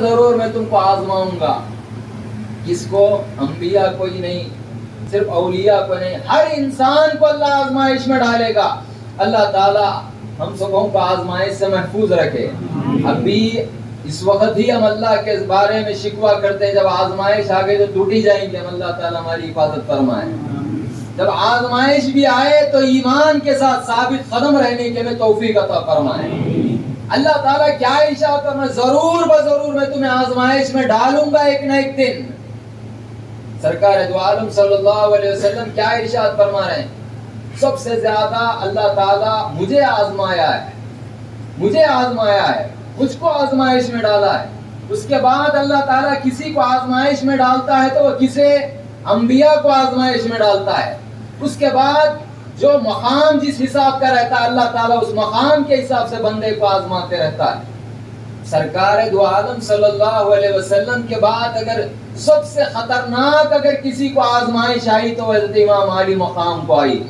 ضرور میں تم کو آزماؤں گا. کس کو؟ انبیاء کو ہی نہیں، صرف اولیاء کو نہیں، ہر انسان کو اللہ آزمائش میں ڈالے گا. اللہ تعالی ہم سبوں کو آزمائش سے محفوظ رکھے. ابھی اس وقت ہی ہم اللہ کے بارے میں شکوہ کرتے ہیں، جب آزمائش آ گئی تو ٹوٹی جائیں گے. ہم اللہ تعالیٰ ہماری حفاظت فرمائے. جب آزمائش بھی آئے تو ایمان کے ساتھ ثابت قدم رہنے کے لیے توفیق عطا فرمائے. اللہ تعالیٰ کیا ارشاد فرمائے؟ ضرور بضرور میں تمہیں آزمائش میں ڈالوں گا ایک نہ ایک دن. سرکار دو عالم صلی اللہ علیہ وسلم کیا ارشاد فرما رہے ہیں؟ سب سے زیادہ اللہ تعالیٰ مجھے آزمایا ہے، مجھے آزمایا ہے، مجھ کو آزمائش میں ڈالا ہے. اس کے بعد اللہ تعالیٰ کسی کو آزمائش میں ڈالتا ہے تو وہ کسے؟ انبیاء کو آزمائش میں ڈالتا ہے. اس کے بعد جو مقام جس حساب کا رہتا ہے اللہ تعالیٰ اس مقام کے حساب سے بندے کو آزماتے رہتا ہے. سرکار دو عالم صلی اللہ علیہ وسلم کے بعد اگر سب سے خطرناک اگر کسی کو آزمائش آئی تو حضرت امام علی مقام کو آئی.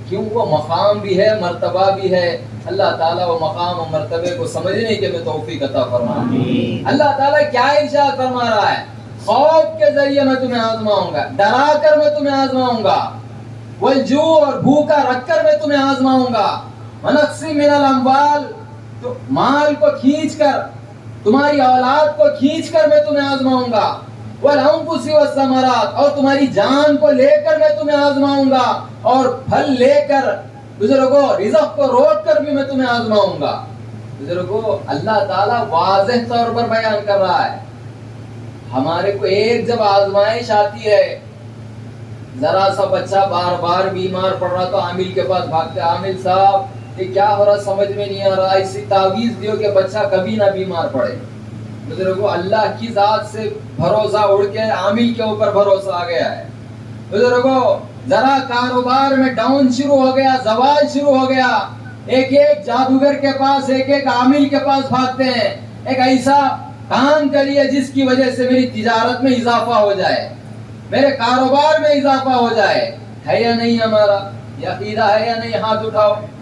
کیوں؟ وہ مقام بھی ہے، مرتبہ بھی ہے. اللہ تعالیٰ وہ مقام و مرتبے کو سمجھنے کے میں توفیق عطا فرمائے. اللہ تعالیٰ کیا ارشاد فرما رہا ہے؟ خوف کے ذریعے میں تمہیں آزماؤں گا، ڈرا کر میں تمہیں آزماؤں گا، والجوع اور بھوکا رکھ کر میں تمہیں آزماؤں گا، ونقص من الاموال تو مال کو کھینچ کر، تمہاری اولاد کو کھینچ کر میں تمہیں آزماؤں گا، والانفس والثمرات اور تمہاری جان کو لے کر میں تمہیں آزماؤں گا، اور پھل لے کر بزرگوں رزق کو روک کر بھی میں تمہیں آزماؤں گا. بزرگوں اللہ تعالیٰ واضح طور پر بیان کر رہا ہے. ہمارے کو ایک جب آزمائش آتی ہے، ذرا سا بچہ بار بار بیمار پڑ رہا تو عامل کے پاس بھاگتے، عامل صاحب یہ کیا ہو رہا سمجھ میں نہیں آ رہا، ایسی تعویذ دیو کہ بچہ کبھی نہ بیمار پڑے. بزرگوں اللہ کی ذات سے بھروسہ اڑ کے عامل کے اوپر بھروسہ آ گیا ہے. بزرگوں ذرا کاروبار میں ڈاؤن شروع ہو گیا، زوال شروع ہو گیا، ایک ایک جادوگر کے پاس، ایک ایک عامل کے پاس بھاگتے ہیں، ایک ایسا کام کریے جس کی وجہ سے میری تجارت میں اضافہ ہو جائے، میرے کاروبار میں اضافہ ہو جائے. ہے یا نہیں؟ ہمارا یہ عقیدہ ہے یا نہیں؟ ہاتھ اٹھاؤ.